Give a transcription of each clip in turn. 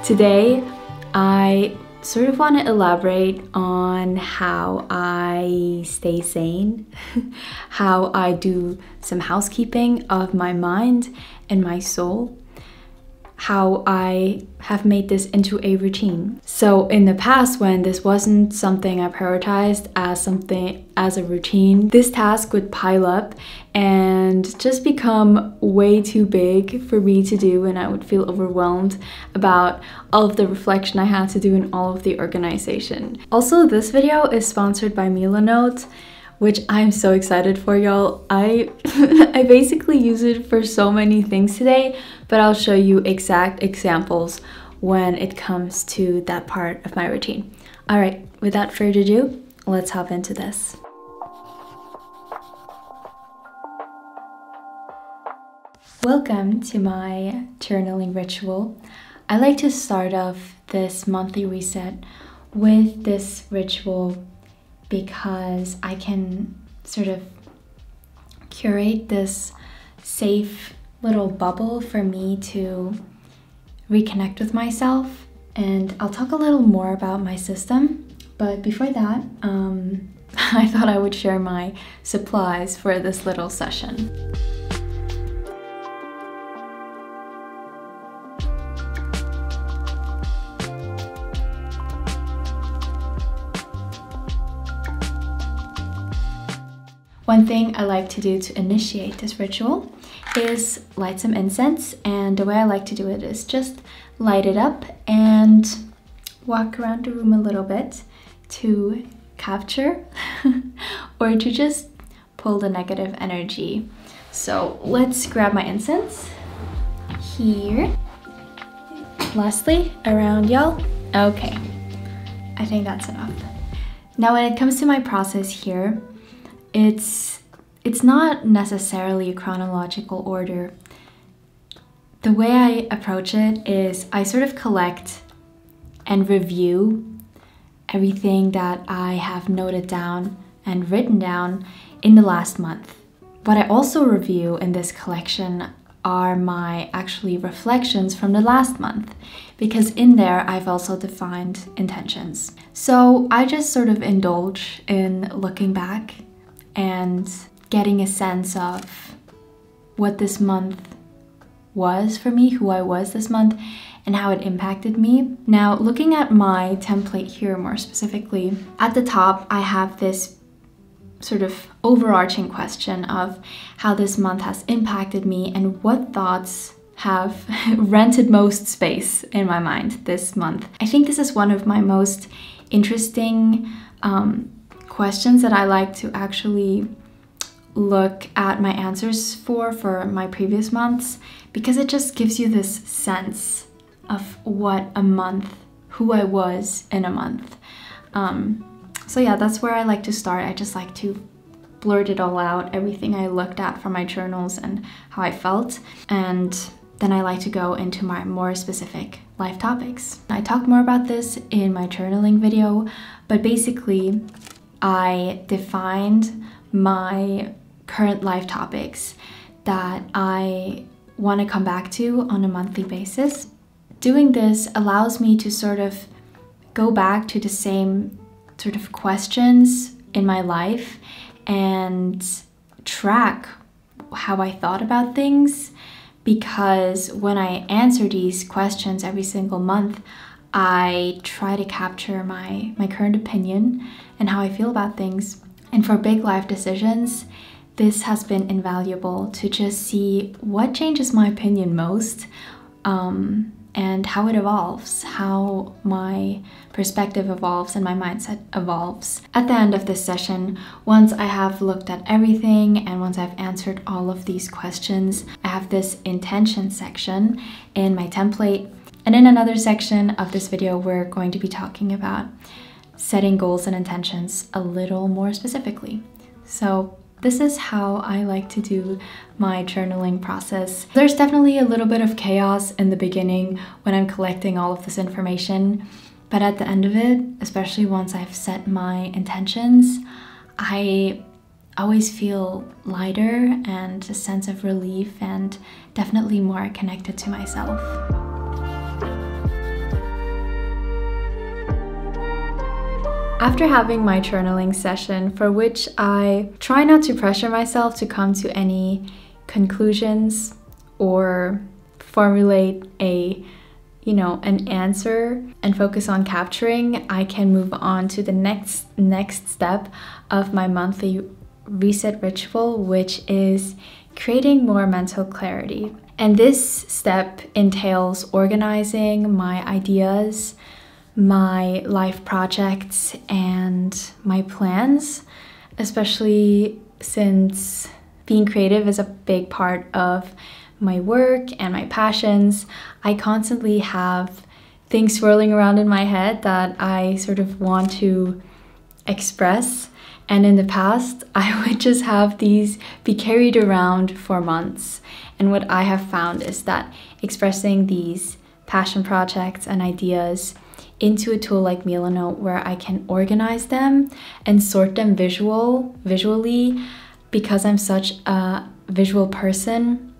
Today, I sort of want to elaborate on how I stay sane, how I do some housekeeping of my mind and my soul, how I have made this into a routine. So in the past, when this wasn't something I prioritized as a routine, this task would pile up and just become way too big for me to do, and I would feel overwhelmed about all of the reflection I had to do and all of the organization. Also, this video is sponsored by Milanote, which I'm so excited for, y'all. I basically use it for so many things today, but I'll show you exact examples when it comes to that part of my routine. All right, without further ado, let's hop into this. Welcome to my journaling ritual. I like to start off this monthly reset with this ritual because I can sort of curate this safe little bubble for me to reconnect with myself. And I'll talk a little more about my system, but before that, I thought I would share my supplies for this little session. One thing I like to do to initiate this ritual is light some incense, and the way I like to do it is just light it up and walk around the room a little bit to capture or to just pull the negative energy. So let's grab my incense here. Lastly, around y'all. Okay, I think that's enough. Now when it comes to my process here, it's not necessarily a chronological order. The way I approach it is I sort of collect and review everything that I have noted down and written down in the last month. What I also review in this collection are my actually reflections from the last month, because in there I've also defined intentions. So I just sort of indulge in looking back and getting a sense of what this month was for me, who I was this month, and how it impacted me. Now, looking at my template here more specifically, at the top I have this sort of overarching question of how this month has impacted me and what thoughts have rented most space in my mind this month. I think this is one of my most interesting questions that I like to actually look at my answers for my previous months, because it just gives you this sense of what a month, who I was in a month. So yeah, that's where I like to start. I just like to blurt it all out, everything I looked at from my journals and how I felt. And then I like to go into my more specific life topics. I talk more about this in my journaling video, but basically I defined my current life topics that I want to come back to on a monthly basis. Doing this allows me to sort of go back to the same sort of questions in my life and track how I thought about things, because when I answer these questions every single month, I try to capture my current opinion and how I feel about things. And for big life decisions, this has been invaluable to just see what changes my opinion most, and how it evolves, how my perspective evolves and my mindset evolves. At the end of this session, once I have looked at everything and once I've answered all of these questions, I have this intention section in my template. And in another section of this video, we're going to be talking about setting goals and intentions a little more specifically. So this is how I like to do my journaling process. There's definitely a little bit of chaos in the beginning when I'm collecting all of this information, but at the end of it, especially once I've set my intentions, I always feel lighter and a sense of relief and definitely more connected to myself. After having my journaling session, for which I try not to pressure myself to come to any conclusions or formulate an answer and focus on capturing, I can move on to the next step of my monthly reset ritual, which is creating more mental clarity. And this step entails organizing my ideas, my life projects, and my plans, especially since being creative is a big part of my work and my passions. I constantly have things swirling around in my head that I sort of want to express. And in the past, I would just have these be carried around for months. And what I have found is that expressing these passion projects and ideas into a tool like Milanote, where I can organize them and sort them visually, because I'm such a visual person,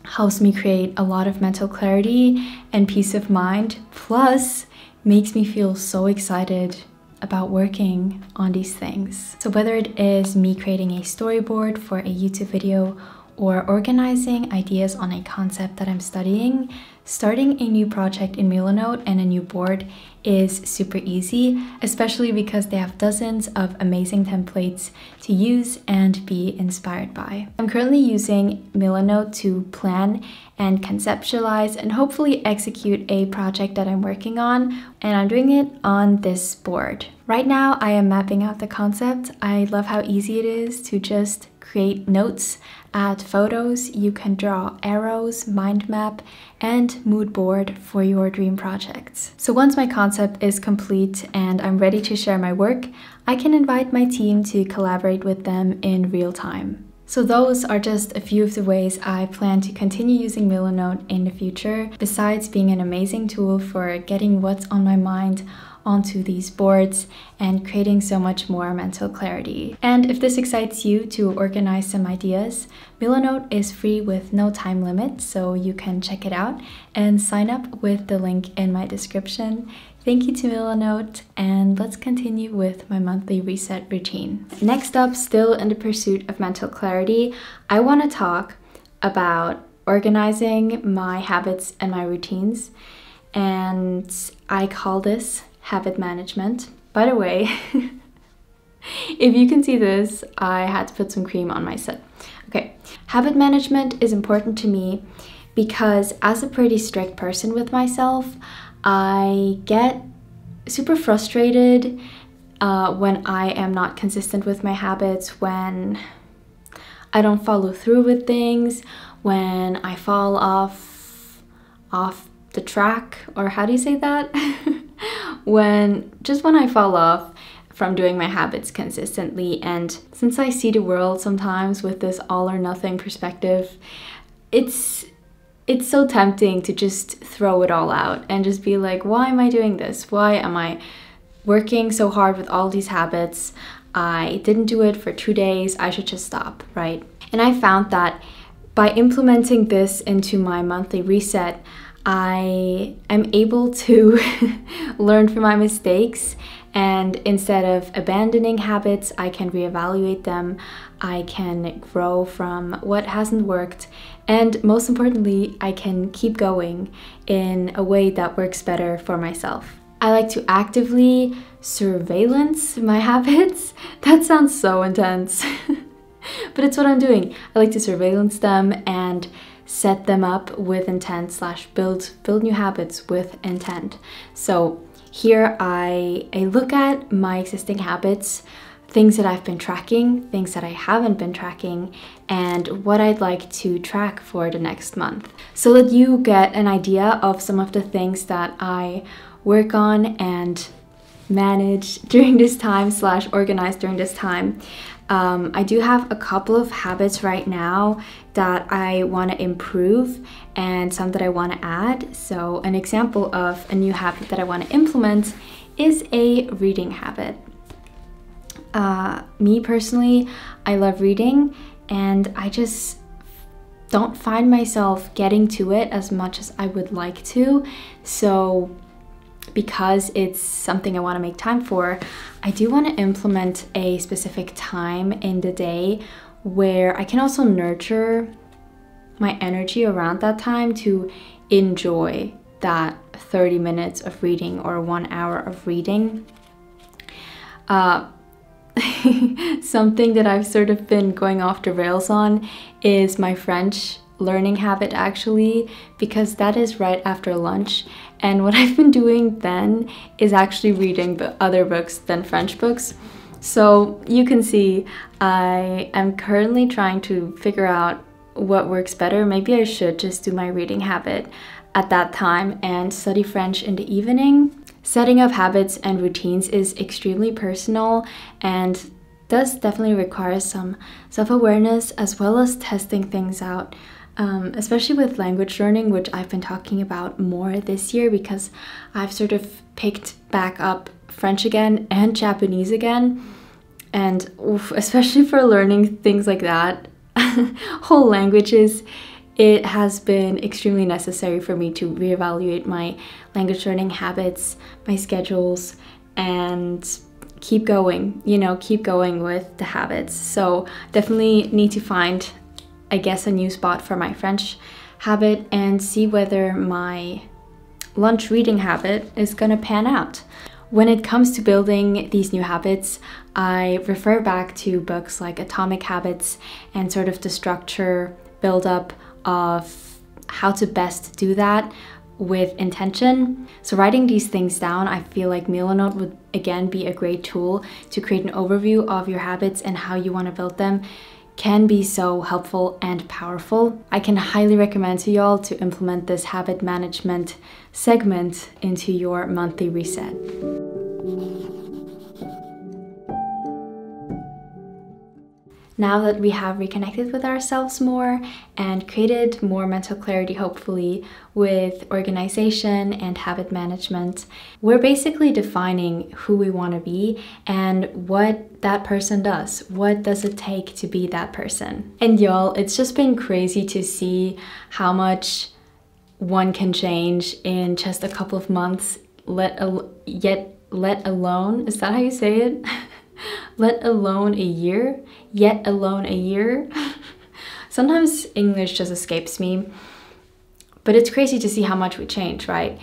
helps me create a lot of mental clarity and peace of mind, plus makes me feel so excited about working on these things. So whether it is me creating a storyboard for a YouTube video or organizing ideas on a concept that I'm studying, starting a new project in Milanote and a new board is super easy, especially because they have dozens of amazing templates to use and be inspired by. I'm currently using Milanote to plan and conceptualize and hopefully execute a project that I'm working on, and I'm doing it on this board. Right now, I am mapping out the concept. I love how easy it is to just create notes, add photos. You can draw arrows, mind map, and mood board for your dream projects. So once my concept is complete and I'm ready to share my work, I can invite my team to collaborate with them in real time. So those are just a few of the ways I plan to continue using Milanote in the future, besides being an amazing tool for getting what's on my mind onto these boards and creating so much more mental clarity. And if this excites you to organize some ideas, Milanote is free with no time limit, so you can check it out and sign up with the link in my description. Thank you to Milanote, and let's continue with my monthly reset routine. Next up, still in the pursuit of mental clarity, I want to talk about organizing my habits and my routines, and I call this habit management. By the way, if you can see this, I had to put some cream on my set. Okay, habit management is important to me because as a pretty strict person with myself, I get super frustrated when I am not consistent with my habits, when I don't follow through with things, when I fall off the track, or how do you say that? when I fall off from doing my habits consistently. And since I see the world sometimes with this all or nothing perspective, it's so tempting to just throw it all out and just be like, why am I doing this? Why am I working so hard with all these habits? I didn't do it for 2 days. I should just stop, right? And I found that by implementing this into my monthly reset, I am able to learn from my mistakes, and instead of abandoning habits, I can reevaluate them. I can grow from what hasn't worked, and most importantly, I can keep going in a way that works better for myself. I like to actively surveillance my habits. That sounds so intense, but it's what I'm doing. I like to surveillance them and set them up with intent / build new habits with intent. So here I look at my existing habits, things that I've been tracking, things that I haven't been tracking, and what I'd like to track for the next month, so that you get an idea of some of the things that I work on and manage during this time / organize during this time. I do have a couple of habits right now that I want to improve and some that I want to add. So an example of a new habit that I want to implement is a reading habit. Me personally, I love reading, and I just don't find myself getting to it as much as I would like to. So because it's something I want to make time for, I do want to implement a specific time in the day where I can also nurture my energy around that time to enjoy that 30 minutes of reading or 1 hour of reading. Something that I've sort of been going off the rails on is my French learning habit, actually, because that is right after lunch, and what I've been doing then is actually reading other books than French books. So you can see I am currently trying to figure out what works better. Maybe I should just do my reading habit at that time and study French in the evening. Setting up habits and routines is extremely personal and does definitely require some self-awareness as well as testing things out, especially with language learning, which I've been talking about more this year because I've sort of picked back up French again and Japanese again. And especially for learning things like that, whole languages, it has been extremely necessary for me to reevaluate my language learning habits, my schedules, and keep going, keep going with the habits. So definitely need to find, I guess, a new spot for my French habit and see whether my lunch reading habit is gonna pan out. When it comes to building these new habits, I refer back to books like Atomic Habits and sort of the structure build-up of how to best do that with intention. So writing these things down, I feel like Milanote would again be a great tool to create an overview of your habits and how you want to build them. Can be so helpful and powerful. I can highly recommend to y'all to implement this habit management segment into your monthly reset. Now that we have reconnected with ourselves more and created more mental clarity, hopefully, with organization and habit management, we're basically defining who we want to be and what that person does. What does it take to be that person? And y'all, it's just been crazy to see how much one can change in just a couple of months, let alone, is that how you say it? Let alone a year, yet alone a year. Sometimes English just escapes me, but it's crazy to see how much we change, right?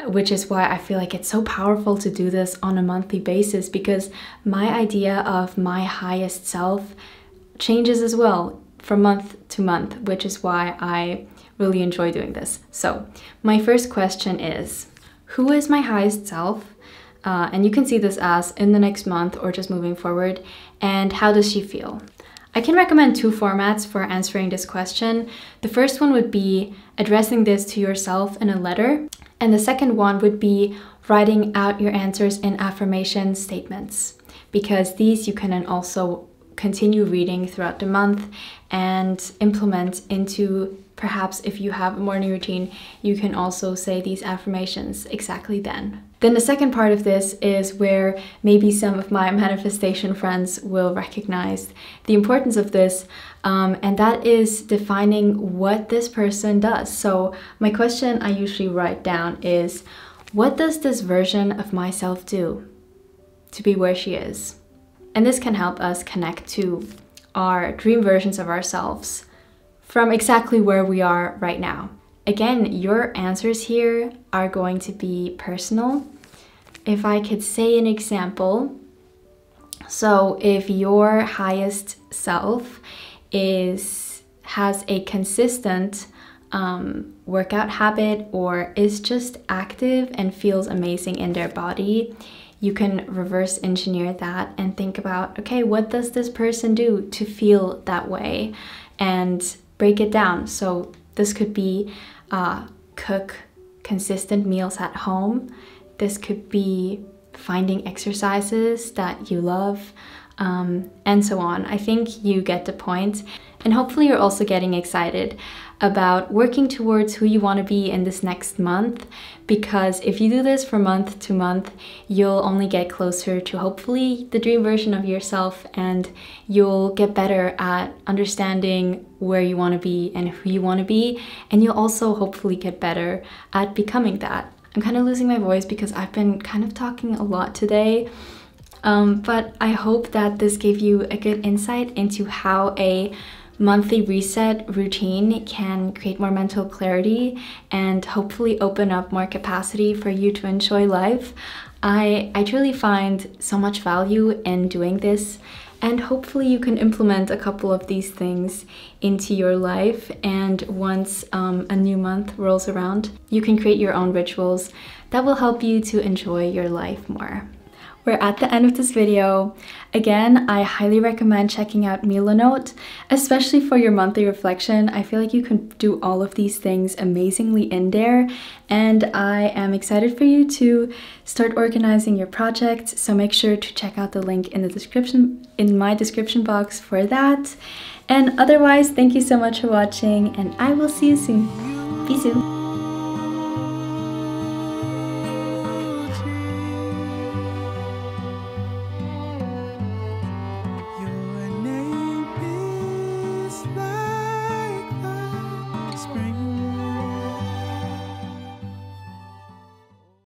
Which is why I feel like it's so powerful to do this on a monthly basis, because my idea of my highest self changes as well from month to month, which is why I really enjoy doing this. So my first question is, who is my highest self? And you can see this as in the next month or just moving forward. And how does she feel? I can recommend two formats for answering this question. The first one would be addressing this to yourself in a letter. And the second one would be writing out your answers in affirmation statements, because these you can then also continue reading throughout the month and implement into, perhaps if you have a morning routine, you can also say these affirmations exactly then. Then the second part of this is where maybe some of my manifestation friends will recognize the importance of this, and that is defining what this person does. So my question I usually write down is, what does this version of myself do to be where she is? And this can help us connect to our dream versions of ourselves from exactly where we are right now. Again, your answers here are going to be personal. If I could say an example, so if your highest self has a consistent workout habit or is just active and feels amazing in their body, you can reverse engineer that and think about, okay, what does this person do to feel that way? And break it down. So this could be cook consistent meals at home. This could be finding exercises that you love, and so on. I think you get the point. And hopefully you're also getting excited about working towards who you want to be in this next month, because if you do this from month to month, you'll only get closer to hopefully the dream version of yourself, and you'll get better at understanding where you want to be and who you want to be, and you'll also hopefully get better at becoming that. I'm kind of losing my voice because I've been kind of talking a lot today. But I hope that this gave you a good insight into how a monthly reset routine can create more mental clarity and hopefully open up more capacity for you to enjoy life. I truly find so much value in doing this, and hopefully you can implement a couple of these things into your life, and once a new month rolls around, you can create your own rituals that will help you to enjoy your life more. We're at the end of this video. Again, I highly recommend checking out Milanote, especially for your monthly reflection. I feel like you can do all of these things amazingly in there, and I am excited for you to start organizing your projects, so make sure to check out the link in the description, in my description box for that. And otherwise, thank you so much for watching, and I will see you soon. Bisous!